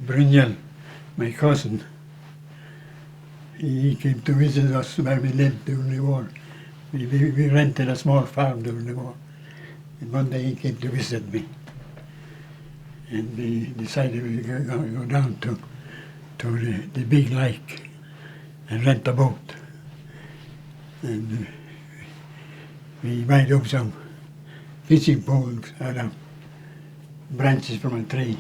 Brynjel, my cousin, he came to visit us where we lived during the war. We rented a small farm during the war. And one day he came to visit me. And we decided we were going to go down to the big lake and rent a boat. And we made up some fishing poles out of branches from a tree.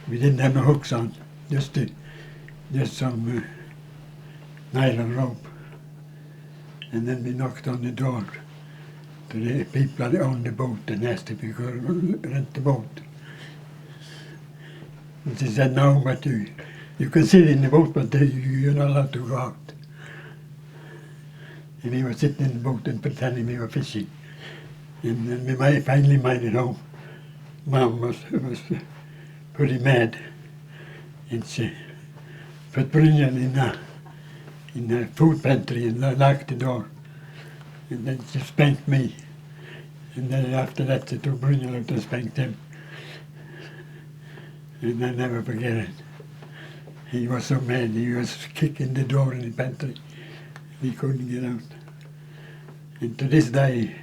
We didn't have no hooks on, just some nylon rope. And then we knocked on the door to the people that owned the boat and asked if we could rent the boat. And they said, no, but you can sit in the boat, but you're not allowed to go out. And we were sitting in the boat and pretending we were fishing. And then we finally made it home. Mom was pretty mad. And she put Brynjel in the food pantry and locked the door. And then she spanked me. And then after that she took Brynjel out and spanked him. And I never forget it. He was so mad, he was kicking the door in the pantry. He couldn't get out. And to this day,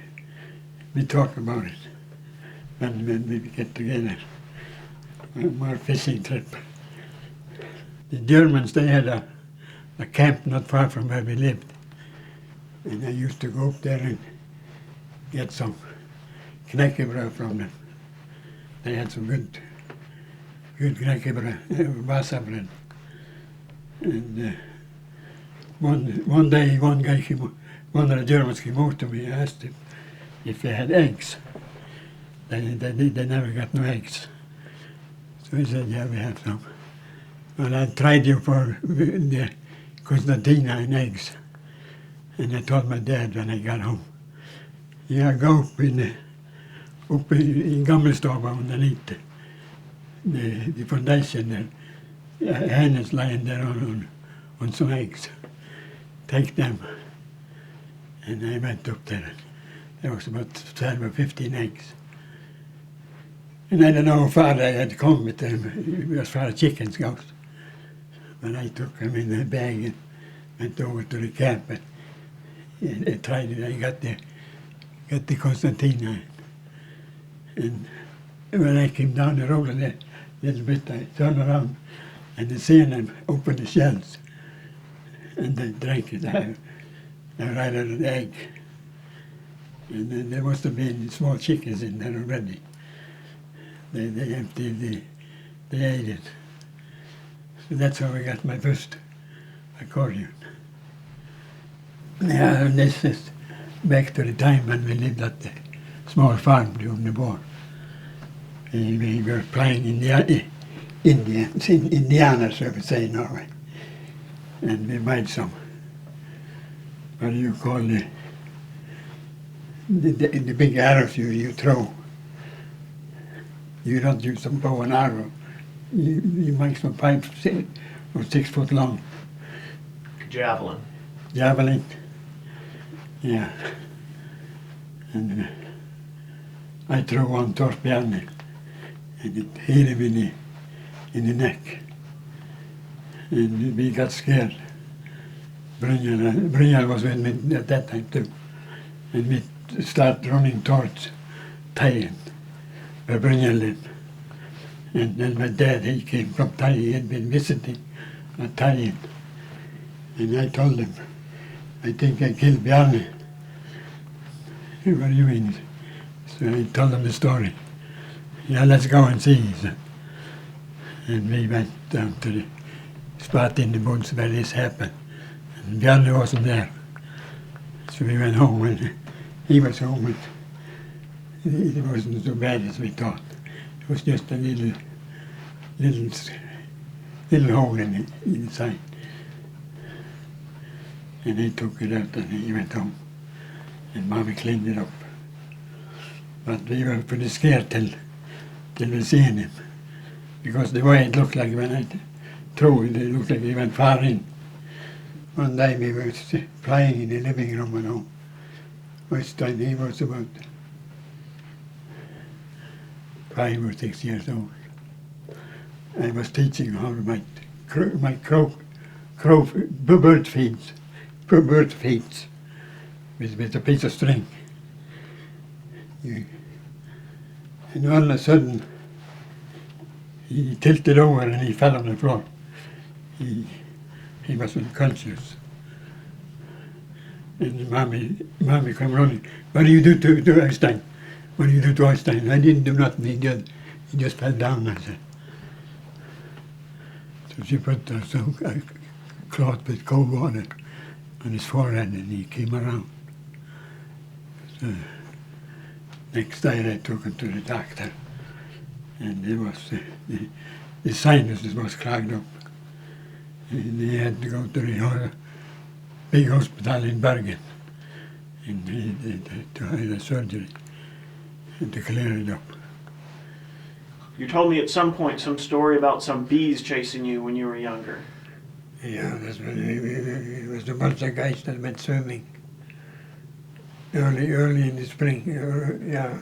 we talk about it when we get together. More fishing trip. The Germans, they had a camp not far from where we lived. And I used to go up there and get some knäckebröd from them. They had some good knäckebröd, Vasa bread. And one day, one of the Germans came out to me and asked him if they had eggs. They never got no eggs. So he said, yeah, we have some. Well, I tried you for the Constantina and eggs. And I told my dad when I got home, yeah, go up in Gammelstova underneath the foundation there. Hen is lying there on some eggs. Take them. And I went up there. There was about 12 or 15 eggs. And I don't know how far I had come with them, as far as chickens goes. But I took them in the bag and went over to the camp and I tried it. I got the Constantina. And when I came down the road a little bit, I turned around and I seen them open the shells. And they drank it. I right out of the egg. And then there must have been small chickens in there already. They emptied, they ate it. So that's how I got my first accordion. Yeah, and this is back to the time when we lived at the small farm during the war. We were playing Indianers, I would say, in Norway. And we made some, what do you call the big arrows you throw. You don't use some bow and arrow. You make some 5 or 6 foot long. Javelin. Javelin. Yeah. And I threw one Torbjörn and it hit him in the neck. And we got scared. Brynjel was with me at that time too. And we started running towards Tyen, where Brynjel lived. And then my dad, he came from Tyen, he had been visiting at Tyen. And I told him, I think I killed Bjarne. What do you mean? So I told him the story. Yeah, let's go and see, he said. And we went down to the spot in the woods where this happened. And Bjarne wasn't there. So we went home and he was home and it wasn't so bad as we thought. It was just a little hole in the inside. And he took it out and he went home. And Mommy cleaned it up. But we were pretty scared till we seen him. Because the way it looked like when I threw it, it looked like he went far in. One day we were playing in the living room at home. Which time he was about 5 or 6 years old. I was teaching how to make bird feeds with a piece of string. And all of a sudden, he tilted over and he fell on the floor. He was unconscious. And mommy came running. What do you do to Einstein? What do you do to Einstein? I didn't do nothing. He just fell down, I said. So she put some cloth with cold water on his forehead and he came around. So next day I took him to the doctor and it was the sinuses was clogged up. And he had to go to the big hospital in Bergen and to have a surgery and to clear it up. You told me at some point some story about some bees chasing you when you were younger. Yeah, it was a bunch of guys that went swimming early in the spring. Yeah,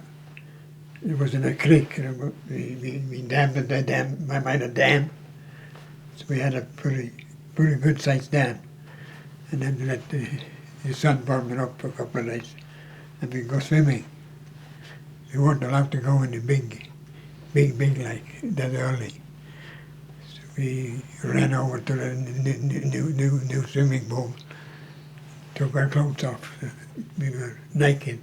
it was in a creek. We dammed the dam. I made a dam, so we had a pretty good sized dam, and then we let the sun warm it up for a couple of days, and we go swimming. We weren't allowed to go in the big like that early. So we ran over to the new swimming pool, took our clothes off. We were naked,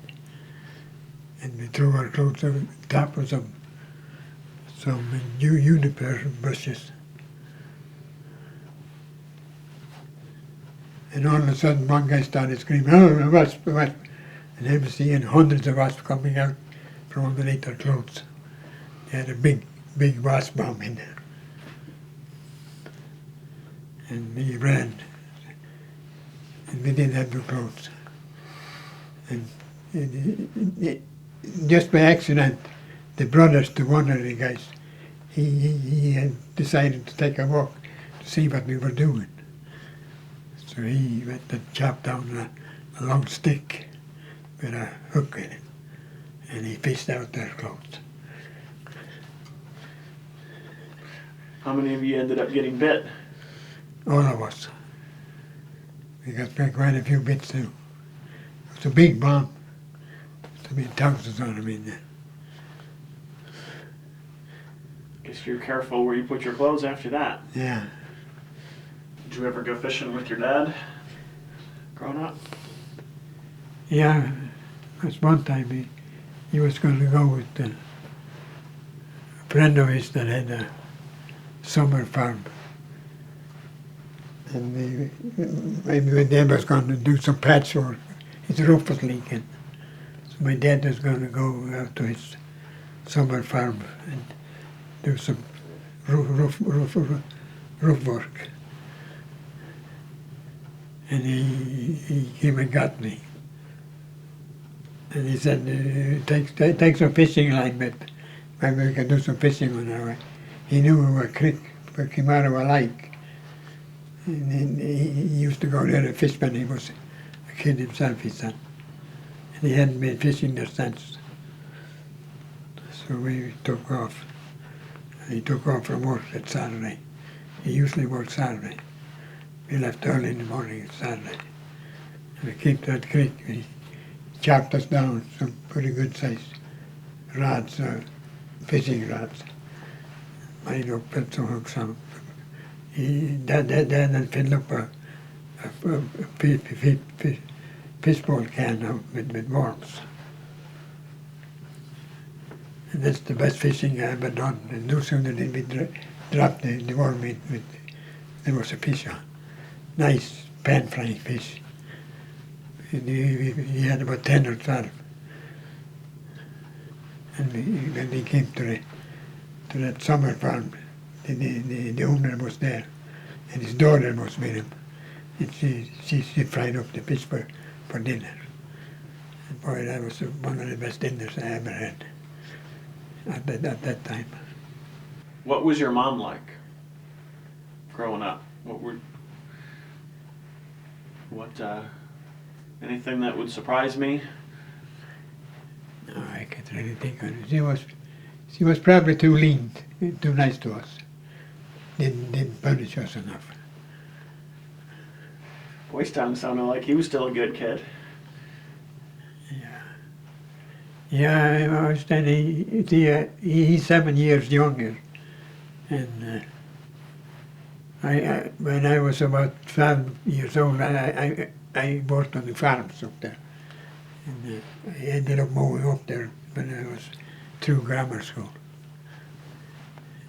and we threw our clothes on top of some juniper bushes. And all of a sudden, one guy started screaming, "Oh, a wasp, a wasp!" And I was seeing hundreds of wasps coming out from underneath their clothes. They had a big wasp bomb in there. And we ran. And we didn't have no clothes. And just by accident, the brothers to one of the guys, he had decided to take a walk to see what we were doing. So he went and chopped down a long stick with a hook in it, and he fished out their clothes. How many of you ended up getting bit? All of us. We got quite a few bits too. It was a big bomb. There must be thousands of them in there. Guess you're careful where you put your clothes after that. Yeah. Did you ever go fishing with your dad growing up? Yeah. That's one time he was going to go with a friend of his that had a summer farm. And my dad was going to do some patchwork. His roof was leaking. So my dad was going to go out to his summer farm and do some roof work. And he came and got me. And he said, take some fishing line, but maybe we can do some fishing on our way. He knew we were a creek, we came out of a lake. And he used to go there to fish when he was a kid himself, he said. And he hadn't been fishing there since. So we took off. He took off from work that Saturday. He usually worked Saturday. We left early in the morning Saturday. And we came to that creek. He chopped us down some pretty good sized rods, fishing rods. Made up pencil hooks on them. Dad had filled up a fishbowl can with worms. And that's the best fishing I ever done. And no sooner did we drop the worm in, there was a fish on. Nice pan-frying fish. And he had about 10 or 12. And when we came to that summer farm, the owner was there, and his daughter was with him, and she fried up the fish for dinner. And boy, that was one of the best dinners I ever had at that time. What was your mom like growing up? Anything that would surprise me? No, I can't really think of it. She was probably too lean, too nice to us. didn't punish us enough. Boys Town sounded like he was still a good kid. Yeah, I was then he's 7 years younger, and when I was about 12 years old, I worked on the farms up there, and I ended up moving up there when I was through grammar school.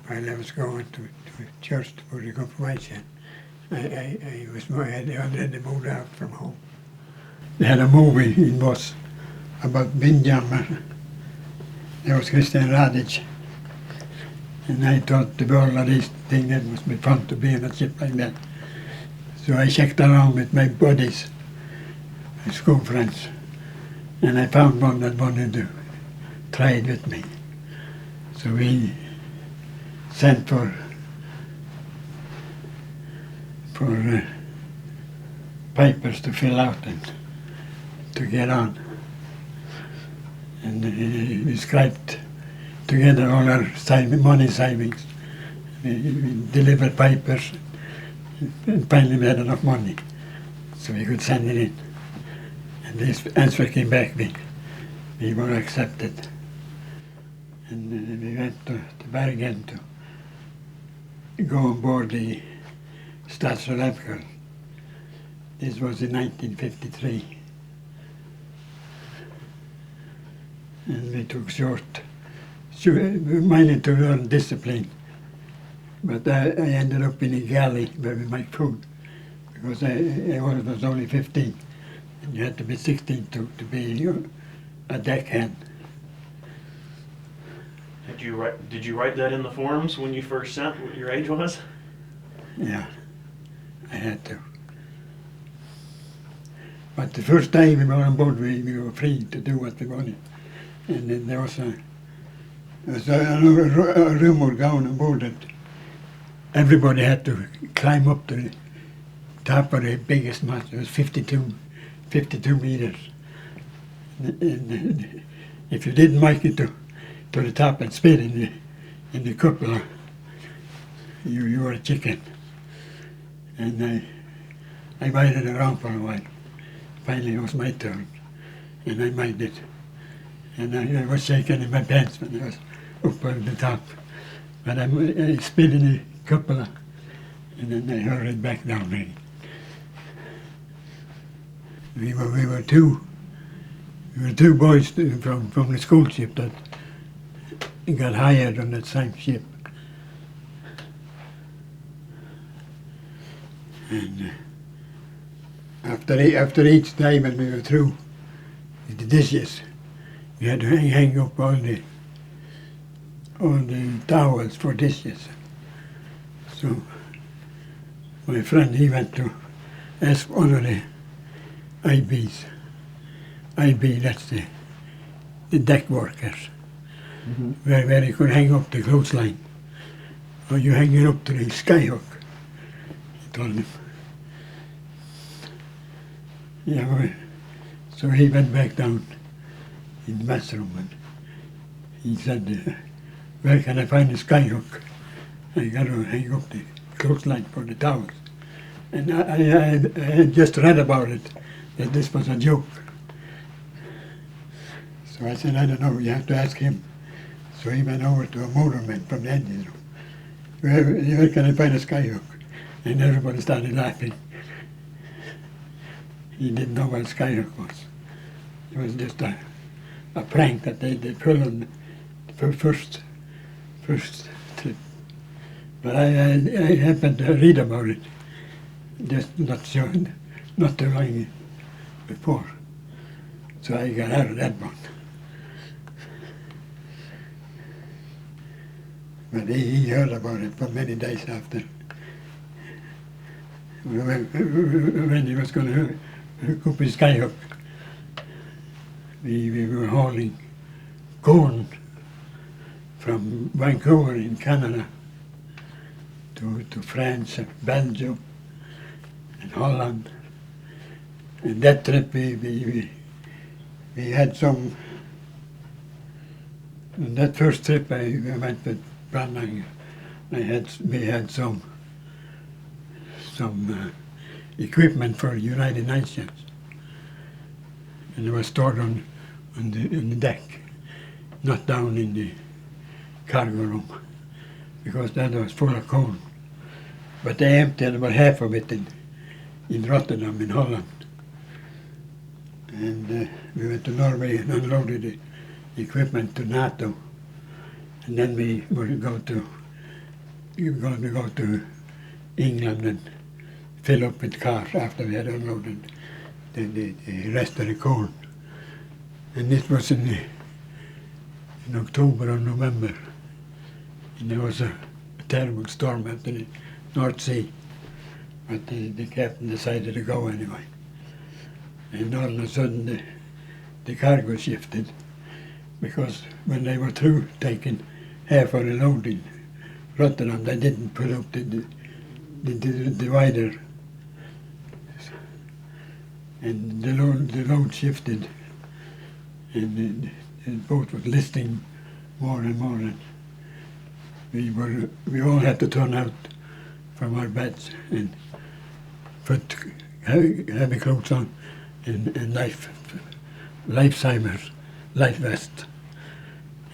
While I was going to church for the confirmation, I had already moved out from home. They had a movie in Voss about Windjammer. There was Christian Radic. And I thought the world of this thing, that must be fun to be on a ship like that. So I checked around with my buddies, my school friends, and I found one that wanted to try it with me. So we sent for papers to fill out and to get on. And we described together all our money savings. We delivered papers, and finally we had enough money, so we could send it in. And this answer came back, we were accepted. And we went to Bergen to go on board the Statsraad. This was in 1953. And we took we managed to learn discipline, but I ended up in a galley where we made food, because I was only 15, and you had to be 16 to be a deckhand. Did you write that in the forms when you first sent what your age was? Yeah, I had to. But the first day we were on board, we were free to do what we wanted. And then there was a rumor going on board that everybody had to climb up to the top of the biggest mast. It was 52 meters. And if you didn't make it to the top and spit in the cupola, you were a chicken. And I waited around for a while. Finally it was my turn, and I made it. And I was shaking in my pants when I was up on the top. But I spit in the cupola, and then I hurried back down again. We were two boys from the school ship that got hired on that same ship. And after each day when we were through with the dishes, we had to hang up all the towels for dishes. So my friend, he went to ask one of the IBs. IB, that's the deck workers, where you could hang up the clothesline. Or you hang it up to the skyhook, he told him. Yeah, so he went back down in the mess room, and he said, where can I find the skyhook? I got to hang up the clothesline for the towels. And I had just read about it, that this was a joke. So I said, I don't know, you have to ask him. So he went over to a motorman from the engine room. Where can I find a skyhook? And everybody started laughing. He didn't know what a skyhook was. It was just a prank that they pulled on the first trip. But I happened to read about it, just not too long before. So I got out of that one. But he heard about it for many days after. When he was going to hook up his skyhook, we were hauling corn from Vancouver in Canada to France and Belgium and Holland. And that trip we had some. On that first trip I went with Brandhanger we had some equipment for United Nations, and it was stored on the deck, not down in the cargo room, because that was full of coal. But they emptied about half of it in Rotterdam in Holland. And we went to Norway and unloaded the equipment to NATO. And then we were going to go to England and fill up with cars after we had unloaded the rest of the coal. And this was in October or November. And there was a terrible storm out in the North Sea. But the captain decided to go anyway. And all of a sudden the cargo shifted, because when they were through taking half of the load in Rotterdam, they didn't put up the divider, and the load shifted, and the boat was listing more and more, and we all had to turn out from our beds and put heavy clothes on and lifesavers, life vests.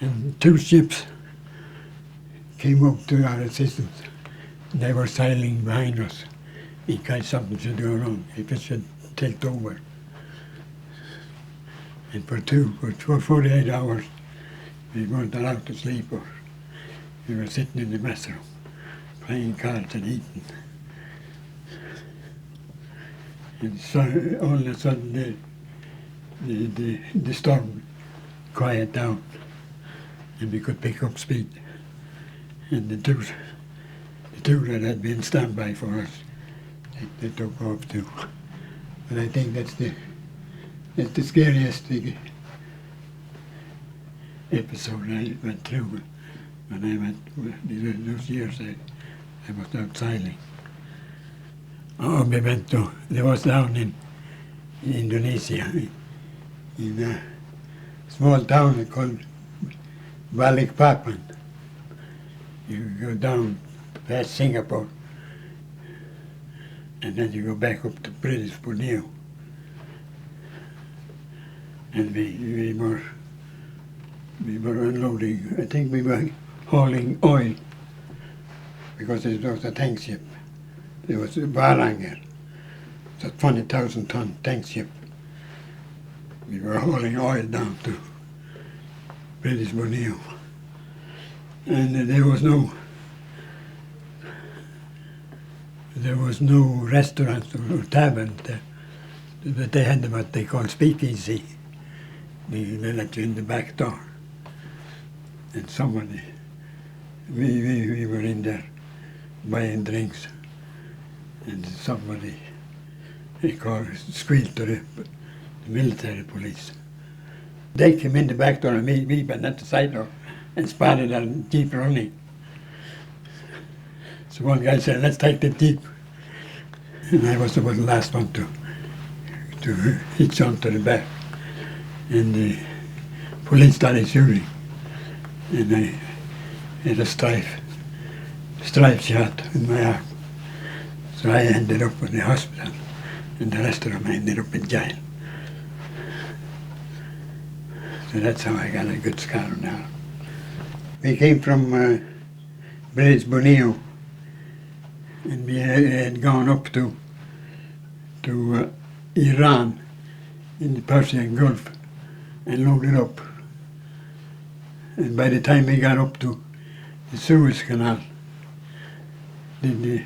And 2 ships came up to our assistance. They were sailing behind us in case something should go wrong, if it should take over. And for 48 hours, we weren't allowed to sleep, or we were sitting in the mess room, playing cards and eating. And so all of a sudden the storm quieted down, and we could pick up speed. And the two that had been standby for us, they took off too. But I think that's the scariest episode I went through when I went those years I was out sailing. Oh, we went to, there was down in Indonesia, in a small town called Balikpapan. You go down past Singapore, and then you go back up to British Borneo. And we were unloading, I think we were hauling oil, because it was a tank ship. There was a Varanger, it's a 20,000 ton tank ship. We were hauling oil down to British Borneo. And there was no restaurant or tavern there, but they had what they call speakeasy. They let you in the back door. And somebody, we were in there buying drinks, and somebody squealed to the military police. They came in the back door and we went at the side door and spotted our jeep running. So one guy said, "Let's take the jeep." And I was the last one to hitch onto the back. And the police started shooting. And I had a stripe shot in my arm. So I ended up in the hospital, and the rest of them ended up in jail. So that's how I got a good scar now. We came from British Borneo, and we had gone up to Iran in the Persian Gulf and loaded up. And by the time we got up to the Suez Canal, the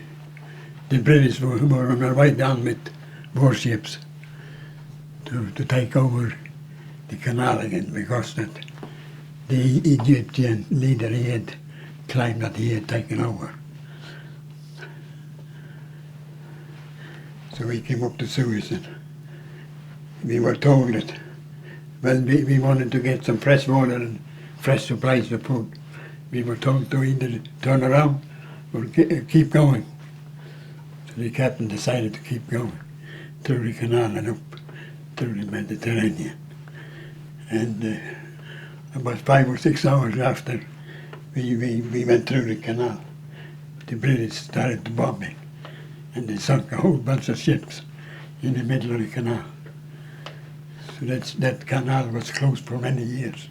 British were on their way down with warships to take over the canal again, because that the Egyptian leader, he had claimed that he had taken over. So we came up to Suez, and we were told that, well, we wanted to get some fresh water and fresh supplies of food. We were told to either turn around or keep going. So the captain decided to keep going through the canal and up through the Mediterranean. And about 5 or 6 hours after we went through the canal, the British started the bombing, and they sunk a whole bunch of ships in the middle of the canal. So that canal was closed for many years.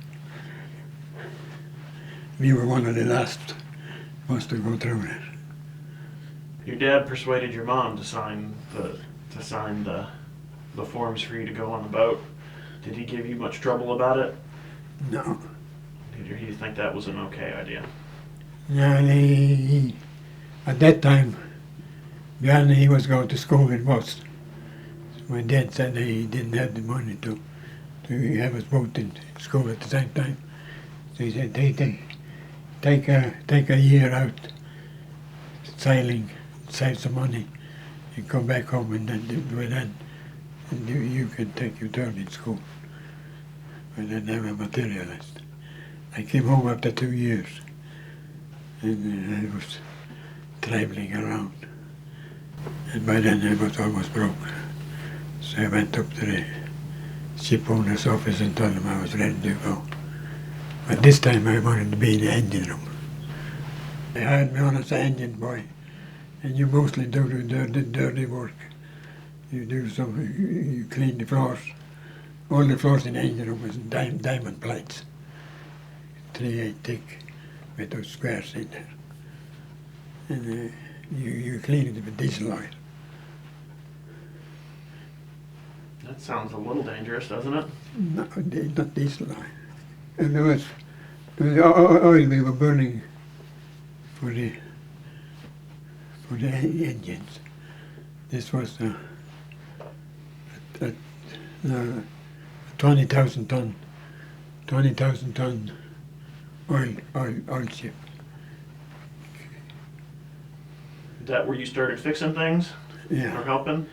We were one of the last ones to go through it. Your dad persuaded your mom to sign the forms for you to go on the boat. Did he give you much trouble about it? No. Did he think that was an okay idea? Yeah, he at that time, Bjarne, he was going to school in Boston. So my dad said he didn't have the money to have us both in school at the same time. So he said, take a year out sailing, save some money, and come back home, and then you can take your turn in school. But that never materialized. I came home after 2 years, and I was traveling around. And by then I was almost broke. So I went up to the ship owner's office and told him I was ready to go. But this time I wanted to be in the engine room. They hired me on as an engine boy, and you mostly do the dirty work. You clean the floors. All the floors in the engine room was diamond plates, 3/8 thick, with those squares in there. And you clean it with diesel oil. That sounds a little dangerous, doesn't it? No, not diesel oil. And there was oil we were burning for the engines. This was a 20,000 ton oil ship. Is that where you started fixing things? Yeah. Or helping?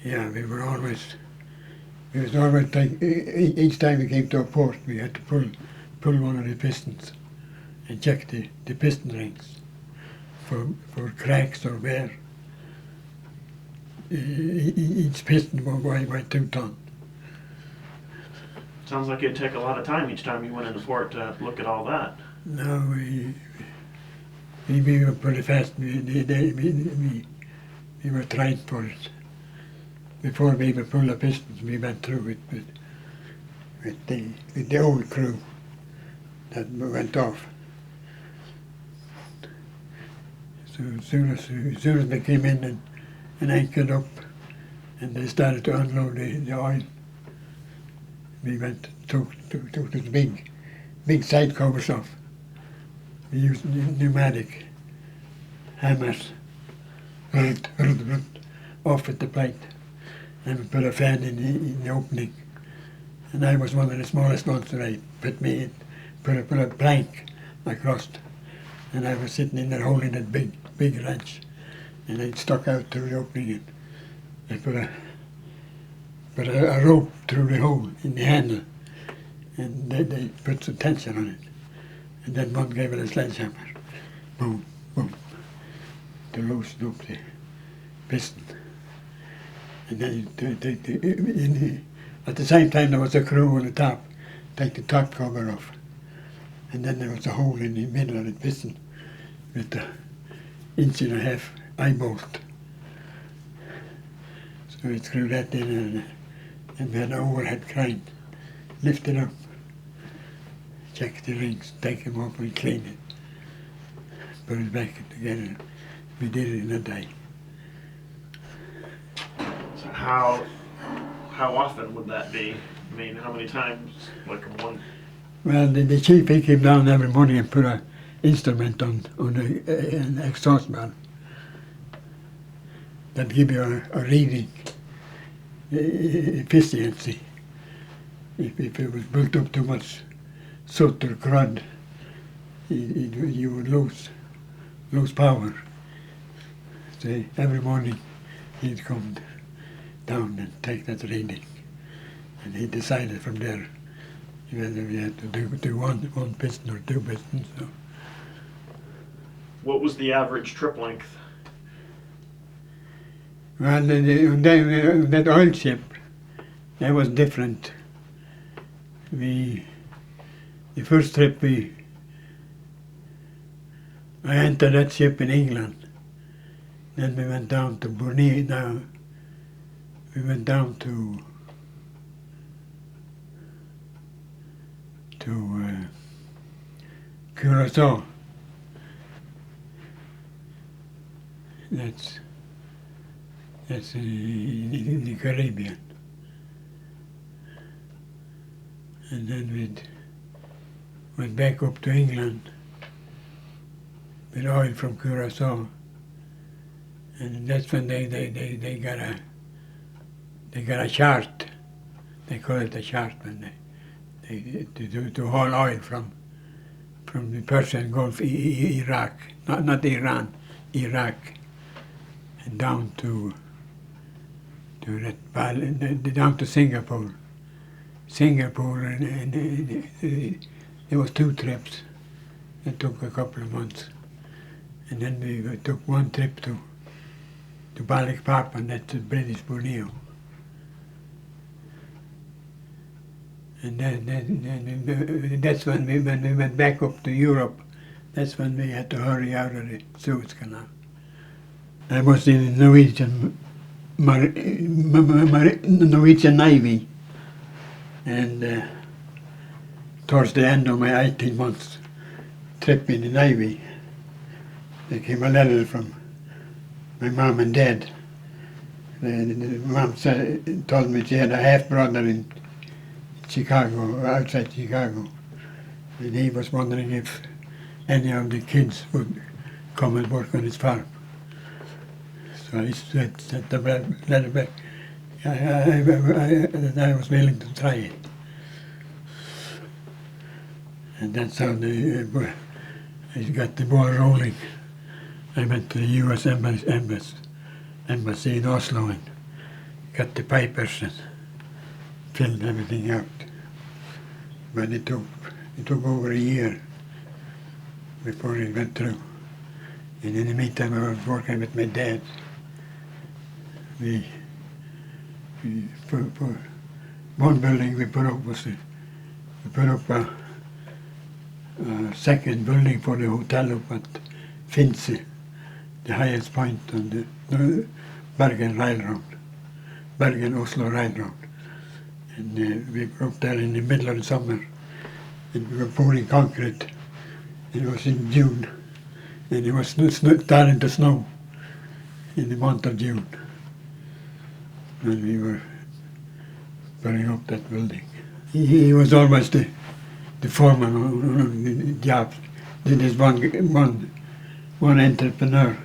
Yeah, we was always each time we came to a port, we had to pull one of the pistons and check the piston rings for cracks or wear. Each piston will weigh 2 tons. Sounds like it'd take a lot of time each time you went into port to look at all that. No, we were pretty fast. We were trained for it. Before we even pulled the pistons, we went through it with the old crew that went off. So as soon as they came in and anchored up, and they started to unload the oil, we went took those big side covers off. We used pneumatic hammers, off at the plate, and we put a fan in the opening. And I was one of the smallest ones, so they put a plank across, and I was sitting in there holding that big wrench, and I stuck out through the opening, and I put a rope through the hole in the handle, and they put some tension on it, and then one gave it a sledgehammer, boom, boom, to loosen up the piston. And then at the same time there was a crew on the top, take the top cover off, and then there was a hole in the middle of the piston with the 1.5-inch eye bolt. So we threw that in, and we had an overhead crane, lift it up, check the rings, take them off and clean it, put it back together. We did it in a day. So how often would that be? I mean, how many times? Like one? Well, the chief, he came down every morning and put an instrument on an exhaust valve that give you a reading, efficiency. If it was built up too much soot or crud, you would lose power. So every morning he'd come down and take that reading, and he decided from there whether we had to do one piston or 2 pistons. So. What was the average trip length? Well, that oil ship, that was different. The first trip I entered that ship in England, Then we went down to Brunei. Now we went down to Curacao. That's in the Caribbean. And then we went back up to England with oil from Curacao. And that's when they got a chart. They call it a chart when they to haul oil from the Persian Gulf, Iraq, not Iran, Iraq, and down to Repaal, down to Singapore. And there was 2 trips. It took a couple of months, and then we took one trip to Balikpapan, and that's British Borneo. And then that's when we went back up to Europe. That's when we had to hurry out of the Suez Canal. I was in the Norwegian Navy, and towards the end of my 18 months trip in the Navy, there came a letter from my mom and dad. The mom told me she had a half-brother in Chicago, outside Chicago, and he was wondering if any of the kids would come and work on his farm. So I sent the letter back. I was willing to try it. And that's how I got the ball rolling. I went to the U.S. embassy in Oslo and got the papers and filled everything out. But it took over a year before it went through. And in the meantime, I was working with my dad. For one building we put up a second building for the hotel up at Finse, the highest point on the Bergen-Oslo Railroad. And we were up there in the middle of the summer, and we were pouring concrete. It was in June, and it was starting to snow in the month of June when we were putting up that building. He was always the foreman on the job. There's one entrepreneur.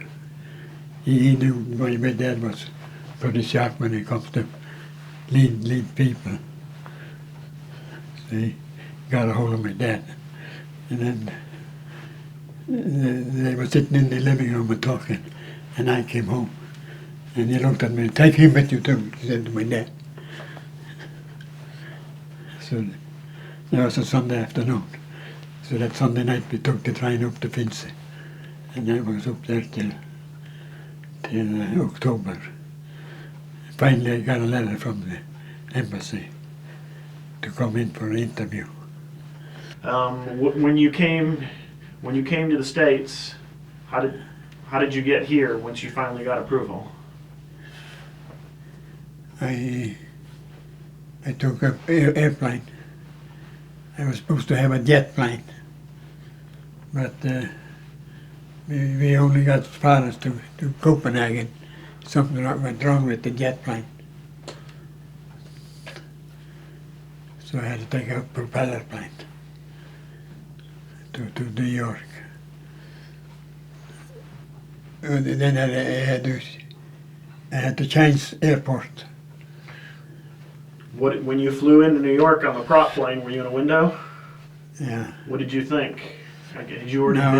He knew my dad was pretty sharp when it comes to lead people. So he got a hold of my dad. And then they were sitting in the living room and talking, and I came home. And he looked at me, "Take him with you too," he said to my dad. So that was a Sunday afternoon. So that Sunday night we took the train up to Finse. And I was up there till October. Finally I got a letter from the embassy to come in for an interview. When you came to the States, how did you get here once you finally got approval? I took an airplane. I was supposed to have a jet plane, but we only got as far as to Copenhagen. Something went wrong with the jet plane. So I had to take a propeller plane to New York. And then I had to change airport. When you flew into New York on the prop plane, were you in a window? Yeah. What did you think? Did you already? No,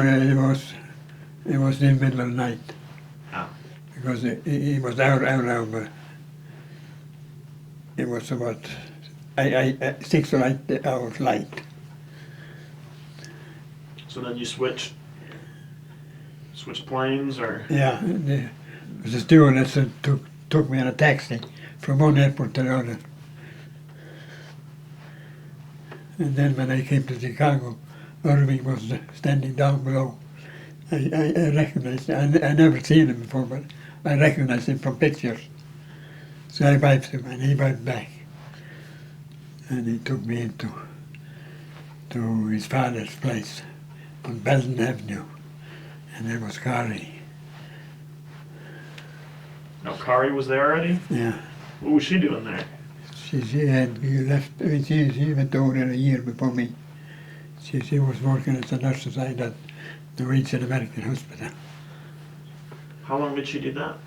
it was in the middle of the night. Oh. Because it was out, but it was about 6 or 8 hours late. So then you switched planes, or? Yeah, there was a stewardess that took me in a taxi from one airport to the other. And then when I came to Chicago, Irving was standing down below I recognized him. I never seen him before, but I recognized him from pictures. So I waved him, and he waved back. And he took me into his father's place on Belden Avenue, and there was Kari. No, Kari was there already? Yeah. What was she doing there? She had left. She went over there a year before me. She was working as a nurse's aide at the Norwegian American Hospital. How long did she do that?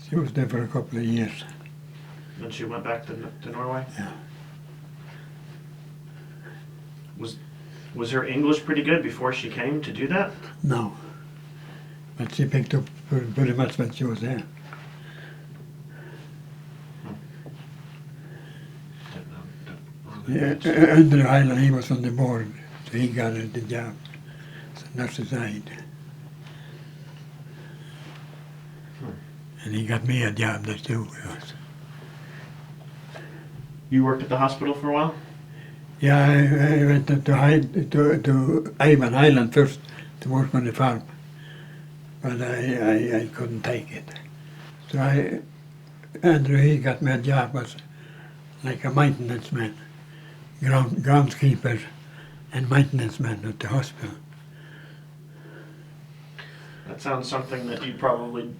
She was there for a couple of years. Then she went back to Norway? Yeah. Was her English pretty good before she came to do that? No. But she picked up pretty much when she was there. Yeah, Under Highland, he was on the board, so he got the job as a nurse's aide. And he got me a job there too. You worked at the hospital for a while? Yeah, I went to Ivan Island first to work on the farm, but I couldn't take it. So Andrew, he got me a job as like a maintenance man, groundskeeper and maintenance man at the hospital. That sounds something that you'd probably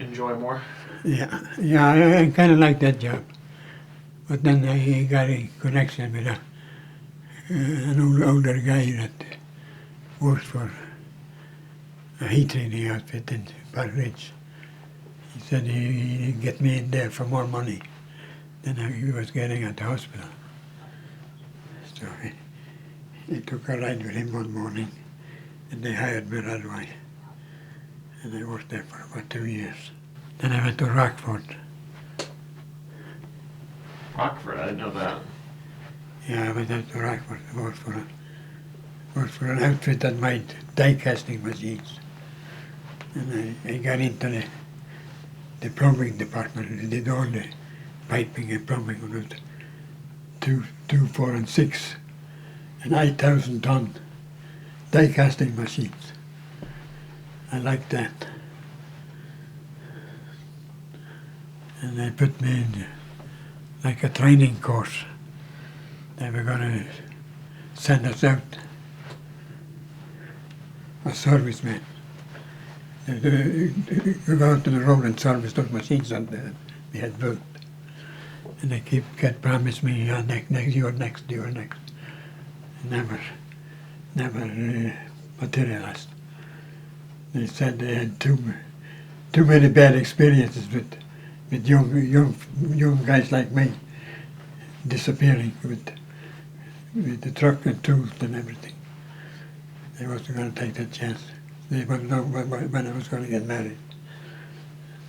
enjoy more. Yeah, I kind of like that job. But then I got a connection with an older guy that worked for a heat training outfit in Park Ridge. He said he'd get me in there for more money than he was getting at the hospital. So I took a ride with him one morning, and they hired me right away. And I worked there for about 2 years. Then I went to Rockford. Rockford, I didn't know that. Yeah, I went out to Rockford to work for an outfit that made die casting machines. And I got into the plumbing department. They did all the piping and plumbing on it. 2, 4, and 6, and 8,000-ton die casting machines. I liked that. And they put me in like a training course. They were going to send us out as servicemen. We go out to the road and service those machines that we had built. And they kept promising me, you're next. Never materialized. They said they had too many bad experiences with young guys like me disappearing with the truck and tools and everything. They wasn't going to take that chance. They wouldn't know when I was going to get married.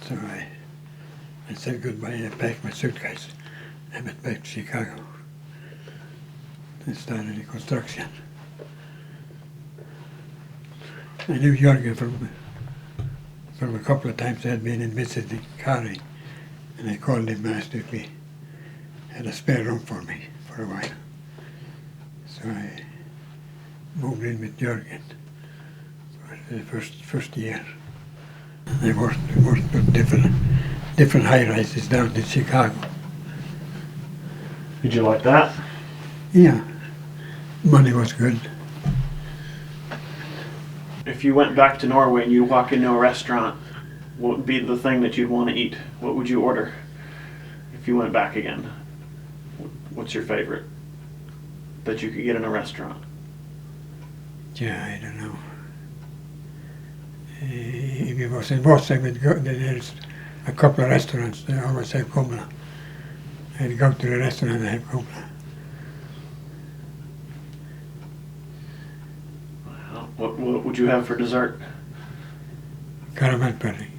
So I said goodbye. I packed my suitcase. I went back to Chicago and started the construction. I knew Jörgen from a couple of times. I had been in visiting Kari, and I called him and asked if he had a spare room for me for a while. So I moved in with Jörgen for the first year. I worked with different high-rises down in Chicago. Did you like that? Yeah, money was good. If you went back to Norway and you walk into a restaurant, what would be the thing that you'd want to eat? What would you order if you went back again? What's your favorite that you could get in a restaurant? Yeah, I don't know. If it was in Voss, I would go. There's a couple of restaurants. They always have kumla. I'd go to the restaurant and have kumla. What would you have for dessert? Caramel pudding.